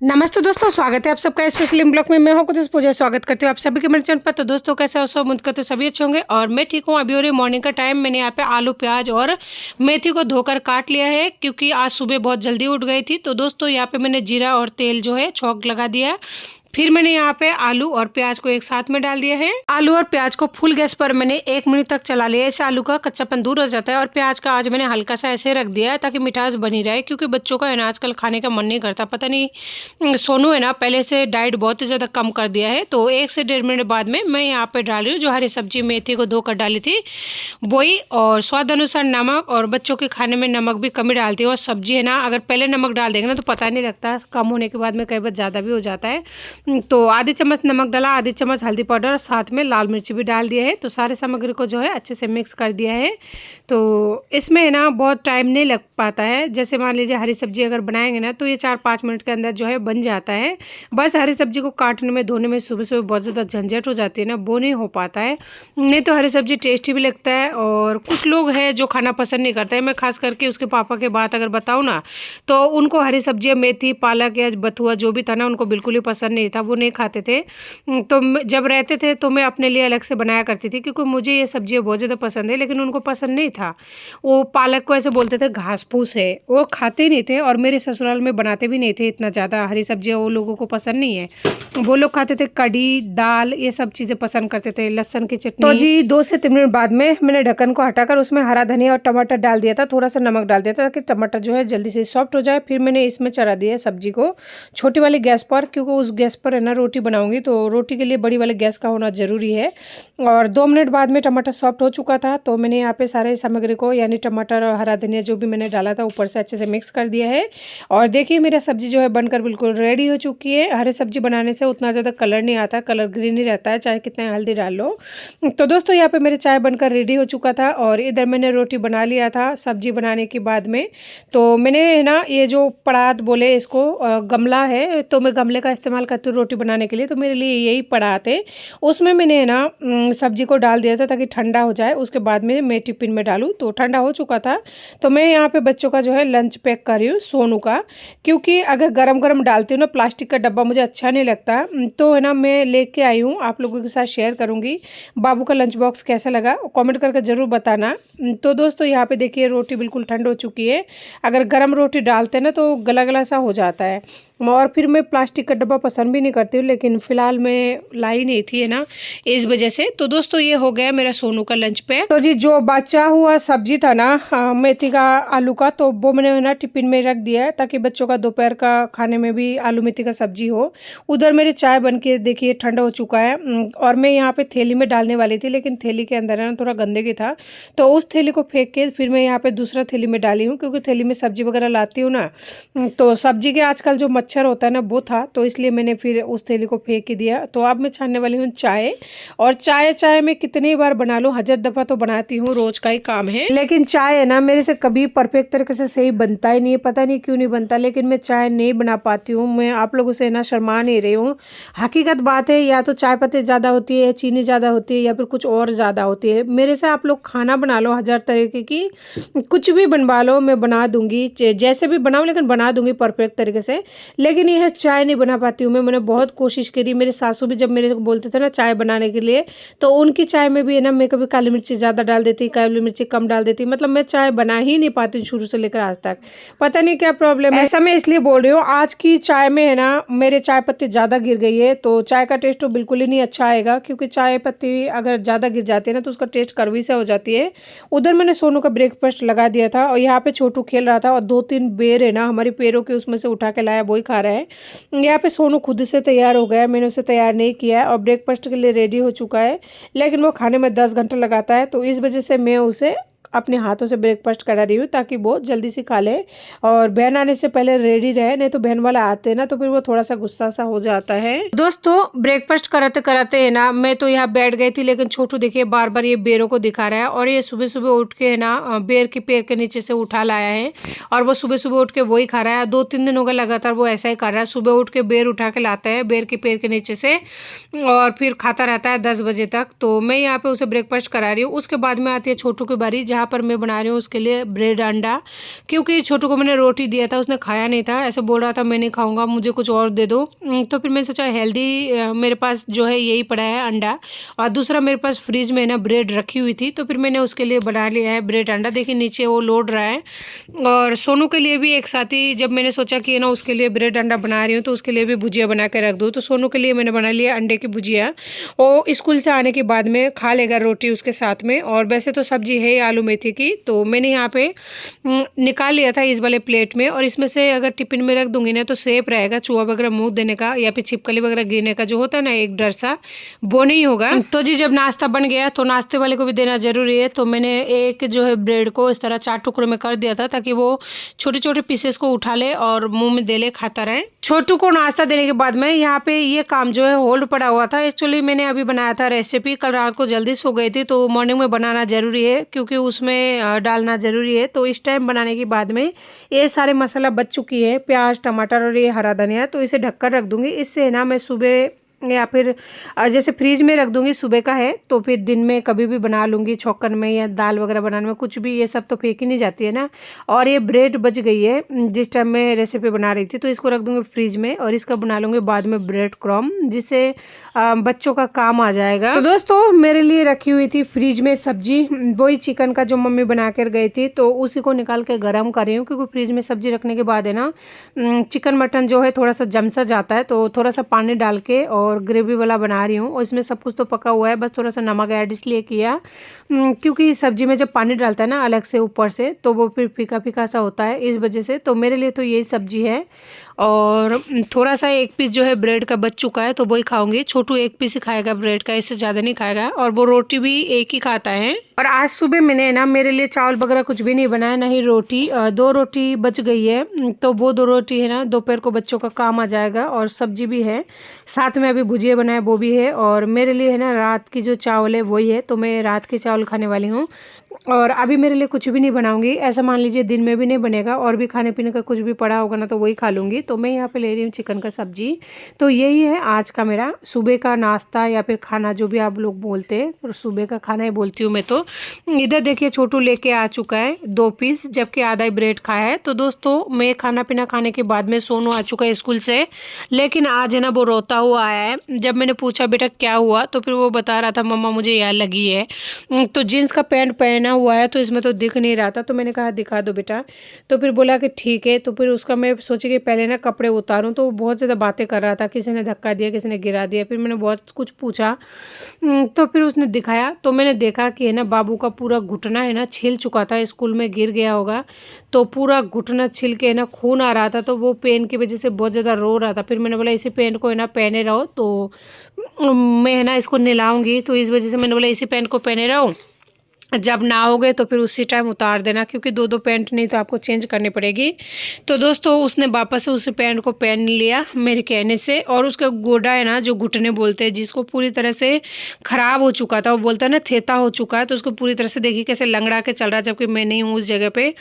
नमस्ते दोस्तों, स्वागत है आप सबका स्पेशल ब्लॉग में। मैं हूं कुछ पूजा, स्वागत करती हूँ आप सभी के मेरे चैनल पर। तो दोस्तों कैसे हो सब, उम्मीद करते हो सभी अच्छे होंगे और मैं ठीक हूँ। अभी हो रही मॉर्निंग का टाइम, मैंने यहाँ पे आलू प्याज और मेथी को धोकर काट लिया है क्योंकि आज सुबह बहुत जल्दी उठ गई थी। तो दोस्तों यहाँ पे मैंने जीरा और तेल जो है छौंक लगा दिया है। फिर मैंने यहाँ पे आलू और प्याज को एक साथ में डाल दिया है। आलू और प्याज को फुल गैस पर मैंने 1 मिनट तक चला लिया। इससे आलू का कच्चापन दूर हो जाता है। और प्याज का आज मैंने हल्का सा ऐसे रख दिया है ताकि मिठास बनी रहे, क्योंकि बच्चों का है ना आजकल खाने का मन नहीं करता। पता नहीं सोनू है ना पहले से डाइट बहुत ही ज़्यादा कम कर दिया है। तो 1 से 1.5 मिनट बाद में मैं यहाँ पे डाल रही हूँ जो हरी सब्जी मेथी को धोकर डाली थी वही, और स्वाद अनुसार नमक। और बच्चों के खाने में नमक भी कम ही डालती हूँ। और सब्जी है ना अगर पहले नमक डाल देंगे ना तो पता नहीं लगता, कम होने के बाद में कई बार ज़्यादा भी हो जाता है। तो आधी चम्मच नमक डाला, आधी चम्मच हल्दी पाउडर और साथ में लाल मिर्ची भी डाल दिया है। तो सारे सामग्री को जो है अच्छे से मिक्स कर दिया है। तो इसमें है ना बहुत टाइम नहीं लग पाता है। जैसे मान लीजिए हरी सब्जी अगर बनाएंगे ना तो ये 4-5 मिनट के अंदर जो है बन जाता है। बस हरी सब्जी को काटने में धोने में सुबह सुबह बहुत ज़्यादा झंझट हो जाती है ना, वो नहीं हो पाता है। नहीं तो हरी सब्जी टेस्टी भी लगता है। और कुछ लोग हैं जो खाना पसंद नहीं करते हैं। मैं खास करके उसके पापा के बात अगर बताऊँ ना तो उनको हरी सब्जियाँ मेथी पालक या बथुआ जो भी था ना उनको बिल्कुल ही पसंद नहीं था, वो नहीं खाते थे। तो जब रहते थे तो मैं अपने लिए अलग से बनाया करती थी क्योंकि मुझे ये सब्जियाँ बहुत ज़्यादा पसंद है, लेकिन उनको पसंद नहीं था। वो पालक को ऐसे बोलते थे घास फूस है, वो खाते नहीं थे। और मेरे ससुराल में बनाते भी नहीं थे इतना ज़्यादा हरी सब्जियाँ, वो लोगों को पसंद नहीं है। वो लोग खाते थे कढ़ी दाल, ये सब चीज़ें पसंद करते थे, लहसुन की चटनी। तो जी 2 से 3 मिनट बाद में मैंने ढक्कन को हटाकर उसमें हरा धनिया और टमाटर डाल दिया था, थोड़ा सा नमक डाल दिया था ताकि टमाटर जो है जल्दी से सॉफ्ट हो जाए। फिर मैंने इसमें चढ़ा दिया सब्जी को छोटी वाली गैस पर, क्योंकि उस गैस पर है ना रोटी बनाऊंगी तो रोटी के लिए बड़ी वाले गैस का होना ज़रूरी है। और 2 मिनट बाद में टमाटर सॉफ्ट हो चुका था तो मैंने यहाँ पे सारे सामग्री को यानी टमाटर और हरा धनिया जो भी मैंने डाला था ऊपर से अच्छे से मिक्स कर दिया है। और देखिए मेरा सब्जी जो है बनकर बिल्कुल रेडी हो चुकी है। हरी सब्जी बनाने से उतना ज़्यादा कलर नहीं आता, कलर ग्रीन ही रहता है चाहे कितने हल्दी डाल लो। तो दोस्तों यहाँ पे मेरे चाय बनकर रेडी हो चुका था और इधर मैंने रोटी बना लिया था सब्जी बनाने के बाद में। तो मैंने है ना ये जो परात बोले इसको, गमला है तो मैं गमले का इस्तेमाल करती हूँ रोटी बनाने के लिए। तो मेरे लिए यही परात है, उसमें मैंने है ना सब्जी को डाल दिया था ताकि ठंडा हो जाए। उसके बाद में मैं टिफिन में डालूँ। तो ठंडा हो चुका था तो मैं यहाँ पे बच्चों का जो है लंच पैक कर रही हूँ सोनू का, क्योंकि अगर गरम गरम डालती हूँ ना प्लास्टिक का डब्बा मुझे अच्छा नहीं लगता। तो है ना मैं लेके आई हूँ, आप लोगों के साथ शेयर करूँगी। बाबू का लंच बॉक्स कैसा लगा कमेंट करके ज़रूर बताना। तो दोस्तों यहाँ पे देखिए रोटी बिल्कुल ठंड हो चुकी है। अगर गरम रोटी डालते हैं ना तो गला गला सा हो जाता है। और फिर मैं प्लास्टिक का डब्बा पसंद भी नहीं करती हूँ, लेकिन फ़िलहाल मैं लाई नहीं थी है ना इस वजह से। तो दोस्तों ये हो गया मेरा सोनू का लंच पैक। तो जी जो बचा हुआ सब्जी था ना मेथी का आलू का, तो वो मैंने ना टिफिन में रख दिया है ताकि बच्चों का दोपहर का खाने में भी आलू मेथी का सब्जी हो। उधर मेरी चाय बन के देखिए ठंडा हो चुका है। और मैं यहाँ पे थैली में डालने वाली थी, लेकिन थैली के अंदर है ना थोड़ा गंदगी था तो उस थैली को फेंक के फिर मैं यहाँ पे दूसरा थैली में डाली हूँ, क्योंकि थैली में सब्जी वगैरह लाती हूँ ना तो सब्जी के आजकल जो मच्छर होता है ना वो था, तो इसलिए मैंने फिर उस थैली को फेंक ही दिया। तो अब मैं छानने वाली हूँ चाय। और चाय मैं कितनी बार बना लूँ, 1000 दफ़ा तो बनाती हूँ, रोज का ही काम है। लेकिन चाय है ना मेरे से कभी परफेक्ट तरीके से सही बनता ही नहीं है, पता नहीं क्यों नहीं बनता। लेकिन मैं चाय नहीं बना पाती हूँ। मैं आप लोगों से ना शर्मा नहीं रही हूँ, हकीकत बात है। या तो चाय पत्ती ज़्यादा होती है, चीनी ज़्यादा होती है, या फिर कुछ और ज़्यादा होती है। मेरे से आप लोग खाना बना लो 1000 तरीके की, कुछ भी बनवा लो मैं बना दूंगी, जैसे भी बनाऊँ लेकिन बना दूंगी परफेक्ट तरीके से। लेकिन यह चाय नहीं बना पाती हूँ मैं। मैंने बहुत कोशिश करी। मेरे सासू भी जब मेरे को बोलते थे ना चाय बनाने के लिए तो उनकी चाय में भी है ना मैं कभी काली मिर्ची ज़्यादा डाल देती, काली मिर्ची कम डाल देती। मतलब मैं चाय बना ही नहीं पाती शुरू से लेकर आज तक, पता नहीं क्या प्रॉब्लम है। ऐसा मैं इसलिए बोल रही हूँ, आज की चाय में है ना मेरे चाय पत्ती ज़्यादा गिर गई है तो चाय का टेस्ट तो बिल्कुल ही नहीं अच्छा आएगा, क्योंकि चाय पत्ती अगर ज़्यादा गिर जाती है ना तो उसका टेस्ट कड़वी से हो जाती है। उधर मैंने सोनू का ब्रेकफास्ट लगा दिया था और यहाँ पे छोटू खेल रहा था और 2-3 बेर है ना हमारी पैरों के उसमें से उठा के लाया, वही खा रहा है। यहाँ पे सोनू खुद से तैयार हो गया, मैंने उसे तैयार नहीं किया है और ब्रेकफास्ट के लिए रेडी हो चुका है। लेकिन वो खाने में 10 घंटे लगाता है, तो इस वजह से मैं उसे अपने हाथों से ब्रेकफास्ट करा रही हूँ ताकि वो जल्दी से खा ले और बहन आने से पहले रेडी रहे। नहीं तो बहन वाला आते हैं ना तो फिर वो थोड़ा सा गुस्सा सा हो जाता है। दोस्तों ब्रेकफास्ट कराते कराते है ना मैं तो यहाँ बैठ गई थी, लेकिन छोटू देखिए बार बार ये बेरों को दिखा रहा है। और ये सुबह सुबह उठ के है ना बेर के पैर के नीचे से उठा लाया है और वो सुबह सुबह उठ के वही खा रहा है। 2-3 दिन हो गए लगातार वो ऐसा ही कर रहा है, सुबह उठ के बेर उठा के लाता है बेर के पैर के नीचे से और फिर खाता रहता है 10 बजे तक। तो मैं यहाँ पे उसे ब्रेकफास्ट करा रही हूँ। उसके बाद में आती है छोटू की बारी, जहाँ यहाँ पर मैं बना रही हूँ उसके लिए ब्रेड अंडा, क्योंकि छोटू को मैंने रोटी दिया था, उसने खाया नहीं था, ऐसे बोल रहा था मैं नहीं खाऊंगा, मुझे कुछ और दे दो। तो फिर मैंने सोचा हेल्दी मेरे पास जो है यही पड़ा है अंडा, और दूसरा मेरे पास फ्रिज में ना ब्रेड रखी हुई थी, तो फिर मैंने उसके लिए बना लिया है ब्रेड अंडा। देखिए नीचे वो लोड रहा है। और सोनू के लिए भी एक साथ ही जब मैंने सोचा कि ना उसके लिए ब्रेड अंडा बना रही हूँ तो उसके लिए भी भुजिया बना के रख दूँ, तो सोनू के लिए मैंने बना लिया अंडे की भुजिया। वो स्कूल से आने के बाद में खा लेगा रोटी उसके साथ में। और वैसे तो सब्जी है आलू मेथी की, तो मैंने यहाँ पे निकाल लिया था इस वाले प्लेट में, और इसमें से अगर टिफिन में रख दूंगी ना तो सेफ रहेगा, चूहा वगैरह मुँह देने का या फिर छिपकली वगैरह गिरने का जो होता है ना एक डर सा, वो नहीं होगा। तो जी जब नाश्ता बन गया तो नाश्ते वाले को भी देना जरूरी है, तो मैंने एक जो है ब्रेड को इस तरह 4 टुकड़ों में कर दिया था ताकि वो छोटे छोटे पीसेस को उठा ले और मुंह में दे ले, खाता रहे। छोटू को नाश्ता देने के बाद में यहाँ पे ये काम जो है होल्ड पड़ा हुआ था। एक्चुअली मैंने अभी बनाया था रेसिपी, कल रात को जल्दी सो गई थी तो मॉर्निंग में बनाना जरूरी है क्योंकि उसमें डालना जरूरी है। तो इस टाइम बनाने के बाद में ये सारे मसाला बच चुकी है, प्याज टमाटर और ये हरा धनिया, तो इसे ढककर रख दूंगी। इससे ना मैं सुबह या फिर जैसे फ्रीज में रख दूंगी, सुबह का है तो फिर दिन में कभी भी बना लूंगी, छौंकन में या दाल वगैरह बनाने में, कुछ भी ये सब तो फेंक ही नहीं जाती है ना। और ये ब्रेड बच गई है जिस टाइम मैं रेसिपी बना रही थी, तो इसको रख दूंगी फ्रीज में और इसका बना लूंगी बाद में ब्रेड क्रॉम, जिससे बच्चों का काम आ जाएगा। तो दोस्तों मेरे लिए रखी हुई थी फ्रिज में सब्जी, वही चिकन का जो मम्मी बना कर गई थी, तो उसी को निकाल के गर्म कर रही हूँ क्योंकि फ्रिज में सब्जी रखने के बाद है ना चिकन मटन जो है थोड़ा सा जम सा जाता है, तो थोड़ा सा पानी डाल के और ग्रेवी वाला बना रही हूँ। और इसमें सब कुछ तो पका हुआ है, बस थोड़ा सा नमक ऐड इसलिए किया क्योंकि सब्जी में जब पानी डालता है ना अलग से ऊपर से तो वो फिर फीका फीका सा होता है, इस वजह से। तो मेरे लिए तो यही सब्जी है। और थोड़ा सा एक पीस जो है ब्रेड का बच चुका है तो वही खाऊंगी। छोटू एक पीस ही खाएगा ब्रेड का, इससे ज़्यादा नहीं खाएगा, और वो रोटी भी एक ही खाता है। और आज सुबह मैंने ना मेरे लिए चावल वगैरह कुछ भी नहीं बनाया, ना ही रोटी। 2 रोटी बच गई है, तो वो 2 रोटी है ना दोपहर को बच्चों का काम आ जाएगा। और सब्जी भी है, साथ में अभी भुजिया बनाया वो भी है। और मेरे लिए है ना रात की जो चावल है वही है, तो मैं रात के चावल खाने वाली हूँ। और अभी मेरे लिए कुछ भी नहीं बनाऊंगी, ऐसा मान लीजिए दिन में भी नहीं बनेगा, और भी खाने पीने का कुछ भी पड़ा होगा ना तो वही खा लूँगी। तो मैं यहाँ पे ले रही हूँ चिकन का सब्जी। तो यही है आज का मेरा सुबह का नाश्ता या फिर खाना, जो भी आप लोग बोलते हैं, और सुबह का खाना ही बोलती हूँ मैं तो। इधर देखिए छोटू लेके आ चुका है 2 पीस, जबकि आधा ही ब्रेड खाया है। तो दोस्तों मैं खाना पीना खाने के बाद में सोनू आ चुका है स्कूल से, लेकिन आज है ना वो रोता हुआ आया है। जब मैंने पूछा बेटा क्या हुआ, तो फिर वो बता रहा था मम्मा मुझे याद लगी है। तो जीन्स का पैंट पहना हुआ है तो इसमें तो दिख नहीं रहा था, तो मैंने कहा दिखा दो बेटा, तो फिर बोला कि ठीक है। तो फिर उसका मैं सोची कि पहले ना कपड़े उतारूं, तो वो बहुत ज़्यादा बातें कर रहा था, किसी ने धक्का दिया, किसी ने गिरा दिया। फिर मैंने बहुत कुछ पूछा, तो फिर उसने दिखाया, तो मैंने देखा कि है ना बाबू का पूरा घुटना है ना छिल चुका था, स्कूल में गिर गया होगा तो पूरा घुटना छिल के है ना खून आ रहा था, तो वो पेन की वजह से बहुत ज़्यादा रो रहा था। फिर मैंने बोला इसी पेन को है ना पहने रहो, तो मैं है ना इसको नहलाऊंगी, तो इस वजह से मैंने बोला इसी पेन को पहने रहो, जब ना हो गए तो फिर उसी टाइम उतार देना, क्योंकि 2 पैंट नहीं तो आपको चेंज करनी पड़ेगी। तो दोस्तों उसने वापस से उस पैंट को पहन लिया मेरे कहने से, और उसका गोडा है ना जो घुटने बोलते हैं जिसको, पूरी तरह से ख़राब हो चुका था, वो बोलता है ना थेता हो चुका है, तो उसको पूरी तरह से देखिए कैसे लंगड़ा के चल रहा है, जबकि मैं नहीं हूँ उस जगह पे,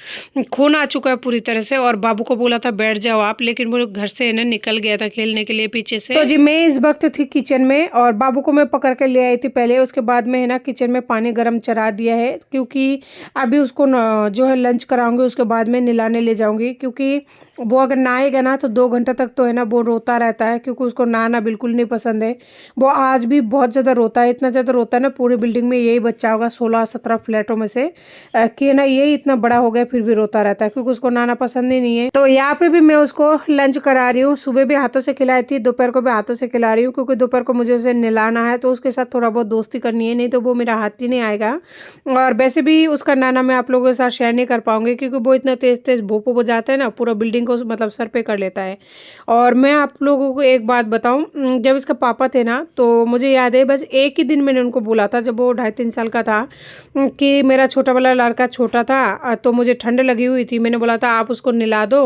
खून आ चुका है पूरी तरह से। और बाबू को बोला था बैठ जाओ आप, लेकिन वो घर से है ना निकल गया था खेलने के लिए पीछे से। तो जी मैं इस वक्त थी किचन में, और बाबू को मैं पकड़ के ले आई थी पहले, उसके बाद में है ना किचन में पानी गर्म चढ़ा दिया है, क्योंकि अभी उसको जो है लंच कराऊंगी, उसके बाद में नहलाने ले जाऊंगी, क्योंकि वो अगर नहाएगा ना तो 2 घंटा तक तो है ना वो रोता रहता है, क्योंकि उसको नहाना बिल्कुल नहीं पसंद है। वो आज भी बहुत ज़्यादा रोता है, इतना ज़्यादा रोता है ना, पूरी बिल्डिंग में यही बच्चा होगा 16-17 फ्लैटों में से कि ना यही इतना बड़ा हो गया फिर भी रोता रहता है, क्योंकि उसको नहाना पसंद ही नहीं है। तो यहाँ पे भी मैं उसको लंच करा रही हूँ, सुबह भी हाथों से खिलाई थी, दोपहर को भी हाथों से खिला रही हूँ, क्योंकि दोपहर को मुझे उसे नहलाना है, तो उसके साथ थोड़ा बहुत दोस्ती करनी है, नहीं तो वो मेरा हाथ ही नहीं आएगा। और वैसे भी उसका नाना मैं आप लोगों के साथ शेयर नहीं कर पाऊंगी, क्योंकि वो इतना तेज तेज भोपो बजाता है ना, पूरा बिल्डिंग को मतलब सर पे कर लेता है। और मैं आप लोगों को एक बात बताऊं, जब इसका पापा थे ना तो मुझे याद है बस एक ही दिन मैंने उनको बोला था, जब वो 2.5-3 साल का था, कि मेरा छोटा वाला लड़का छोटा था तो मुझे ठंड लगी हुई थी, मैंने बोला था आप उसको नहला दो।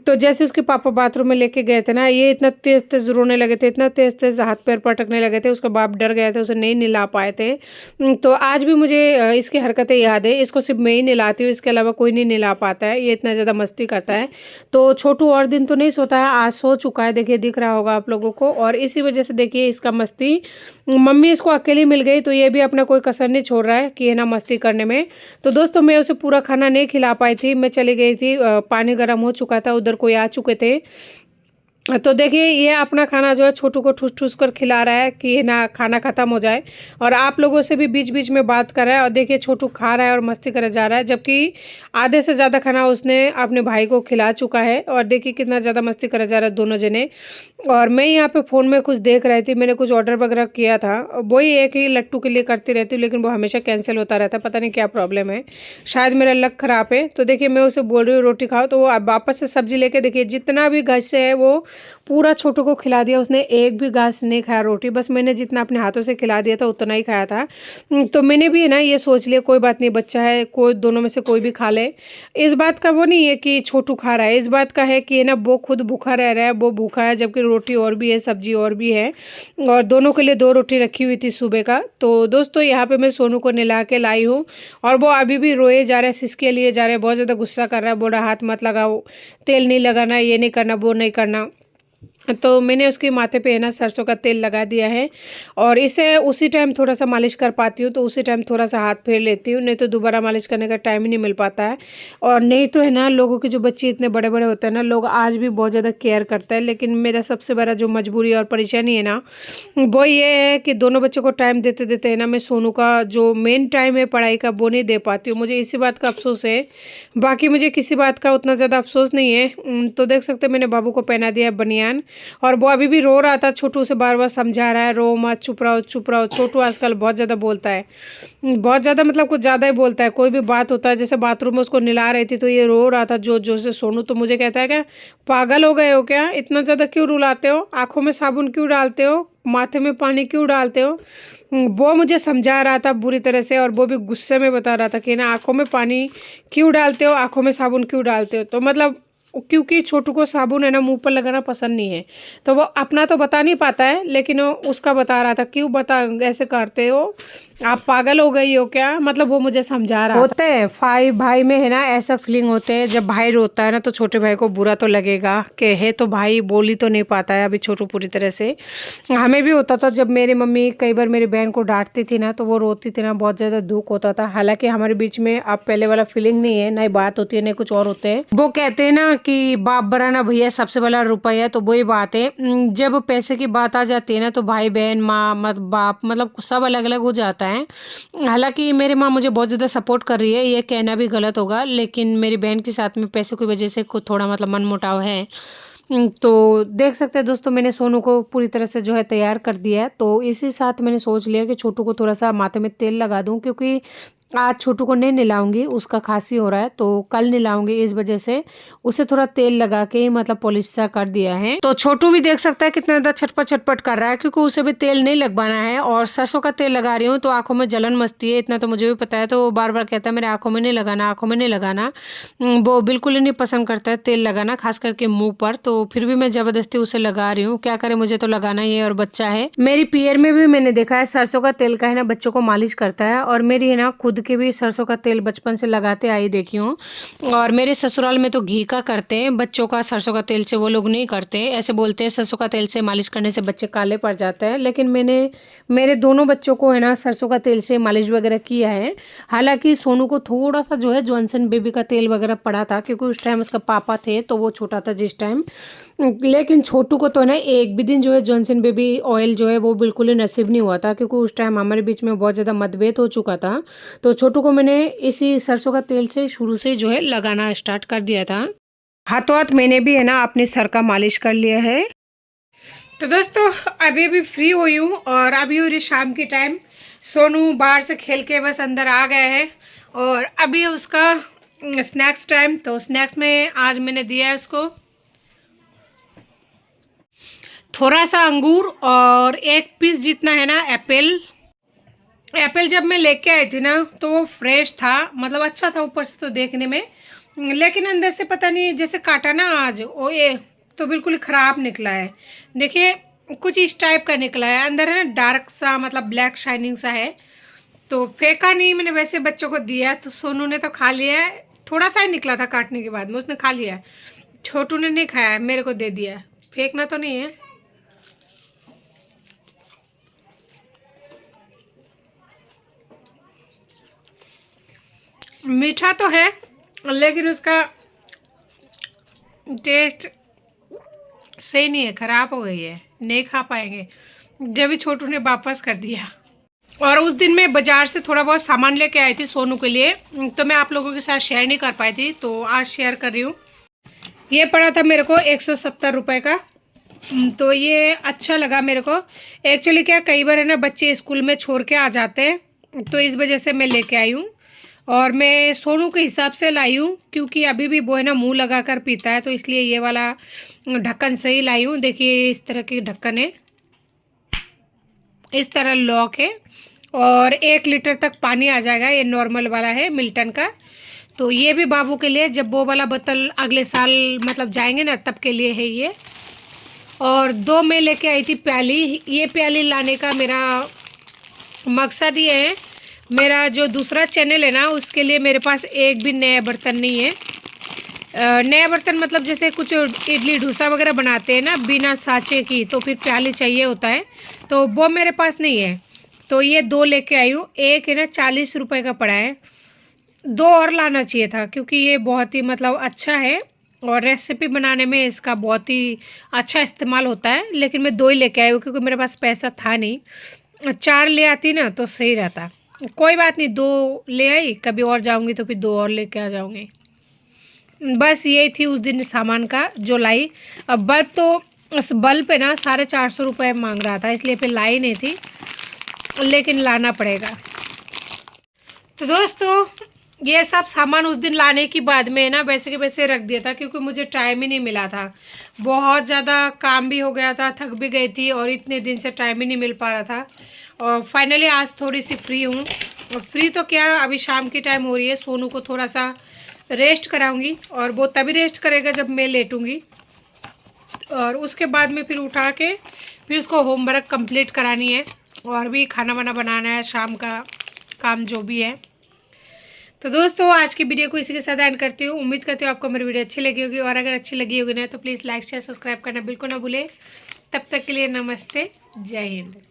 तो जैसे उसके पापा बाथरूम में लेके गए थे ना, ये इतना तेज तेज रोने लगे थे, इतना तेज तेज हाथ पैर पटकने लगे थे, उसका बाप डर गए थे, उसे नहीं नहला पाए थे। तो आज भी मुझे इसकी हरकतें याद है, इसको सिर्फ मैं ही नहलाती हूँ, इसके अलावा कोई नहीं नहला पाता है, ये इतना ज़्यादा मस्ती करता है। तो छोटू और दिन तो नहीं सोता है, आज सो चुका है, देखिए दिख रहा होगा आप लोगों को। और इसी वजह से देखिए इसका मस्ती, मम्मी इसको अकेली मिल गई तो ये भी अपना कोई कसर नहीं छोड़ रहा है कि है ना मस्ती करने में। तो दोस्तों मैं उसे पूरा खाना नहीं खिला पाई थी, मैं चली गई थी, पानी गर्म हो चुका था, उधर कोई आ चुके थे। तो देखिए ये अपना खाना जो है छोटू को ठूस ठूस कर खिला रहा है कि ना खाना खत्म हो जाए, और आप लोगों से भी बीच बीच में बात कर रहा है। और देखिए छोटू खा रहा है और मस्ती करे जा रहा है, जबकि आधे से ज़्यादा खाना उसने अपने भाई को खिला चुका है। और देखिए कितना ज़्यादा मस्ती करे जा रहा है दोनों जने। और मैं यहाँ पे फ़ोन में कुछ देख रही थी, मैंने कुछ ऑर्डर वगैरह किया था, वही एक ही लट्टू के लिए करती रहती हूँ, लेकिन वो हमेशा कैंसिल होता रहता है, पता नहीं क्या प्रॉब्लम है, शायद मेरा लक ख़राब है। तो देखिए मैं उसे बोल रही हूँ रोटी खाओ, तो वो अब वापस से सब्जी लेके देखिए जितना भी घास से है वो पूरा छोटू को खिला दिया। उसने एक भी घास नहीं खाया रोटी, बस मैंने जितना अपने हाथों से खिला दिया था उतना ही खाया था। तो मैंने भी है ना ये सोच लिया कोई बात नहीं, बच्चा है, कोई दोनों में से कोई भी खा ले। इस बात का वो नहीं है कि छोटू खा रहा है, इस बात का है कि है ना वो खुद भूखा रह रहा है, वो भूखा है, जबकि रोटी और भी है, सब्जी और भी है, और दोनों के लिए 2 रोटी रखी हुई थी सुबह का। तो दोस्तों यहाँ पे मैं सोनू को नहला के लाई हूँ, और वो अभी भी रोए जा रहा है, सिसके लिए जा रहा है, बहुत ज़्यादा गुस्सा कर रहा है, बोल रहा हाथ मत लगाओ, तेल नहीं लगाना, ये नहीं करना, वो नहीं करना। तो मैंने उसके माथे पे है ना सरसों का तेल लगा दिया है, और इसे उसी टाइम थोड़ा सा मालिश कर पाती हूँ, तो उसी टाइम थोड़ा सा हाथ फेर लेती हूँ, नहीं तो दोबारा मालिश करने का टाइम ही नहीं मिल पाता है। और नहीं तो है ना लोगों के जो बच्चे इतने बड़े बड़े होते हैं ना, लोग आज भी बहुत ज़्यादा केयर करते हैं, लेकिन मेरा सबसे बड़ा जो मजबूरी और परेशानी है ना वो ये है कि दोनों बच्चों को टाइम देते देते है ना मैं सोनू का जो मेन टाइम है पढ़ाई का वो नहीं दे पाती हूँ। मुझे इसी बात का अफसोस है, बाकी मुझे किसी बात का उतना ज़्यादा अफसोस नहीं है। तो देख सकते हैं मैंने बाबू को पहना दिया बनियान, और वो अभी भी रो रहा था, छोटू से बार बार समझा रहा है रो मत, चुप रहो चुप रहो। छोटू आजकल बहुत ज़्यादा बोलता है, बहुत ज़्यादा मतलब कुछ ज़्यादा ही बोलता है, कोई भी बात होता है, जैसे बाथरूम में उसको नहला रही थी तो ये रो रहा था जोर जोर से सोनू, तो मुझे कहता है क्या पागल हो गए हो क्या, इतना ज़्यादा क्यों रुलाते हो, आँखों में साबुन क्यों डालते हो, माथे में पानी क्यों डालते हो। वो मुझे समझा रहा था बुरी तरह से, और वो भी गुस्से में बता रहा था कि ना आँखों में पानी क्यों डालते हो, आँखों में साबुन क्यों डालते हो। तो मतलब क्योंकि छोटू को साबुन है ना मुंह पर लगाना पसंद नहीं है, तो वो अपना तो बता नहीं पाता है, लेकिन वो उसका बता रहा था क्यों बता ऐसे करते हो, आप पागल हो गई हो क्या, मतलब वो मुझे समझा रहा होते हैं भाई में है ना ऐसा फीलिंग होते हैं, जब भाई रोता है ना तो छोटे भाई को बुरा तो लगेगा कि है तो भाई बोल ही तो नहीं पाता है अभी छोटू पूरी तरह से। हमें भी होता था जब मेरी मम्मी कई बार मेरी बहन को डांटती थी ना तो वो रोती थी ना, बहुत ज़्यादा दुख होता था। हालांकि हमारे बीच में अब पहले वाला फीलिंग नहीं है, ना ही बात होती है ना कुछ और होते हैं। वो कहते हैं ना कि बाप बराना भैया सबसे बड़ा रुपया, तो वही बात है, जब पैसे की बात आ जाती है ना तो भाई बहन माँ बाप मतलब सब अलग अलग हो जाता है। हालांकि मेरी माँ मुझे बहुत ज़्यादा सपोर्ट कर रही है, ये कहना भी गलत होगा, लेकिन मेरी बहन के साथ में पैसे की वजह से कुछ थोड़ा मतलब मनमुटाव है। तो देख सकते हैं दोस्तों मैंने सोनू को पूरी तरह से जो है तैयार कर दिया है, तो इसी साथ मैंने सोच लिया कि छोटू को थोड़ा सा माथे में तेल लगा दूं, क्योंकि आज छोटू को नहीं नहलाऊंगी, उसका खांसी हो रहा है, तो कल नहलाऊंगी, इस वजह से उसे थोड़ा तेल लगा के मतलब पॉलिश सा कर दिया है। तो छोटू भी देख सकता है कितना ज़्यादा छटपट छटपट कर रहा है, क्योंकि उसे भी तेल नहीं लगवाना है, और सरसों का तेल लगा रही हूँ तो आंखों में जलन मचती है, इतना तो मुझे भी पता है। तो वो बार बार कहता है मेरे आंखों में नहीं लगाना, आंखों में नहीं लगाना, वो बिल्कुल ही नहीं पसंद करता है तेल लगाना, खास करके मुंह पर। तो फिर भी मैं जबरदस्ती उसे लगा रही हूँ, क्या करे, मुझे तो लगाना ही है, और बच्चा है। मेरी पियर में भी मैंने देखा है सरसों का तेल का है ना बच्चों को मालिश करता है, और मेरी है ना खुद के भी सरसों का तेल बचपन से लगाते आई देखी हूँ। और मेरे ससुराल में तो घी का करते हैं, बच्चों का सरसों का तेल से वो लोग नहीं करते, ऐसे बोलते हैं सरसों का तेल से मालिश करने से बच्चे काले पड़ जाते हैं। लेकिन मैंने मेरे दोनों बच्चों को है ना सरसों का तेल से मालिश वगैरह किया है। हालांकि सोनू को थोड़ा सा जो है जॉनसन बेबी का तेल वगैरह पड़ा था, क्योंकि उस टाइम उसका पापा थे तो वो छोटा था जिस टाइम। लेकिन छोटू को तो ना एक भी दिन जो है जॉनसन बेबी ऑयल जो है वो बिल्कुल ही नसीब नहीं हुआ था, क्योंकि उस टाइम हमारे बीच में बहुत ज़्यादा मतभेद हो चुका था। तो छोटू को मैंने इसी सरसों का तेल से शुरू से जो है लगाना स्टार्ट कर दिया था। हाथों हाथ मैंने भी है ना अपने सर का मालिश कर लिया है। तो दोस्तों अभी भी फ्री हुई हूँ, और अभी हो रही शाम की टाइम, सोनू बाहर से खेल के बस अंदर आ गए हैं, और अभी उसका स्नैक्स टाइम। तो स्नैक्स में आज मैंने दिया है उसको थोड़ा सा अंगूर और 1 पीस जितना है ना एप्पल। एप्पल जब मैं लेके आई थी ना तो वो फ्रेश था, मतलब अच्छा था ऊपर से तो देखने में, लेकिन अंदर से पता नहीं जैसे काटा ना आज वो ये तो बिल्कुल ख़राब निकला है। देखिए कुछ इस टाइप का निकला है, अंदर है ना डार्क सा मतलब ब्लैक शाइनिंग सा है। तो फेंका नहीं मैंने, वैसे बच्चों को दिया, तो सोनू ने तो खा लिया है, थोड़ा सा ही निकला था काटने के बाद में, उसने खा लिया है। छोटू ने नहीं खाया, मेरे को दे दिया। फेंकना तो नहीं है। मीठा तो है लेकिन उसका टेस्ट सही नहीं है, खराब हो गई है, नहीं खा पाएंगे। जब भी छोटू ने वापस कर दिया। और उस दिन मैं बाजार से थोड़ा बहुत सामान लेके आई थी सोनू के लिए, तो मैं आप लोगों के साथ शेयर नहीं कर पाई थी, तो आज शेयर कर रही हूँ। ये पड़ा था मेरे को 170 रुपये का, तो ये अच्छा लगा मेरे को। एक्चुअली क्या, कई बार है ना बच्चे स्कूल में छोड़ के आ जाते हैं, तो इस वजह से मैं लेके आई हूँ। और मैं सोनू के हिसाब से लाई हूँ, क्योंकि अभी भी वो है ना मुँह लगा कर पीता है, तो इसलिए ये वाला ढक्कन सही लाई हूँ। देखिए इस तरह की ढक्कन है, इस तरह लॉक है, और 1 लीटर तक पानी आ जाएगा। ये नॉर्मल वाला है मिल्टन का। तो ये भी बाबू के लिए, जब वो वाला बोतल अगले साल मतलब जाएंगे ना तब के लिए है ये। और 2 मैं लेके आई थी प्याली। ये प्याली लाने का मेरा मकसद ये है, मेरा जो दूसरा चैनल है ना उसके लिए मेरे पास एक भी नया बर्तन नहीं है। नया बर्तन मतलब जैसे कुछ इडली डोसा वगैरह बनाते हैं ना बिना साँचे की, तो फिर प्याली चाहिए होता है, तो वो मेरे पास नहीं है। तो ये 2 लेके आई हूँ। एक है ना 40 रुपये का पड़ा है, 2 और लाना चाहिए था, क्योंकि ये बहुत ही मतलब अच्छा है और रेसिपी बनाने में इसका बहुत ही अच्छा इस्तेमाल होता है। लेकिन मैं 2 ही लेके आई हूँ क्योंकि मेरे पास पैसा था नहीं। 4 ले आती ना तो सही रहता। कोई बात नहीं, 2 ले आई, कभी और जाऊँगी तो फिर 2 और लेके आ जाऊँगी। बस यही थी उस दिन सामान का जो लाई। अब बल्ब तो उस बल्ब पे ना 450 रुपये मांग रहा था, इसलिए फिर लाई नहीं थी, लेकिन लाना पड़ेगा। तो दोस्तों ये सब सामान उस दिन लाने के बाद में ना वैसे के वैसे रख दिया था, क्योंकि मुझे टाइम ही नहीं मिला था। बहुत ज़्यादा काम भी हो गया था, थक भी गई थी, और इतने दिन से टाइम ही नहीं मिल पा रहा था। और फाइनली आज थोड़ी सी फ्री हूँ। और फ्री तो क्या, अभी शाम की टाइम हो रही है, सोनू को थोड़ा सा रेस्ट कराऊंगी, और वो तभी रेस्ट करेगा जब मैं लेटूंगी। और उसके बाद में फिर उठा के फिर उसको होमवर्क कंप्लीट करानी है, और भी खाना वाना बनाना है, शाम का काम जो भी है। तो दोस्तों आज की वीडियो को इसी के साथ एंड करती हूँ। उम्मीद करती हूँ आपको मेरी वीडियो अच्छी लगी होगी, और अगर अच्छी लगी होगी ना तो प्लीज़ लाइक शेयर सब्सक्राइब करना बिल्कुल ना भूलें। तब तक के लिए नमस्ते, जय हिंद।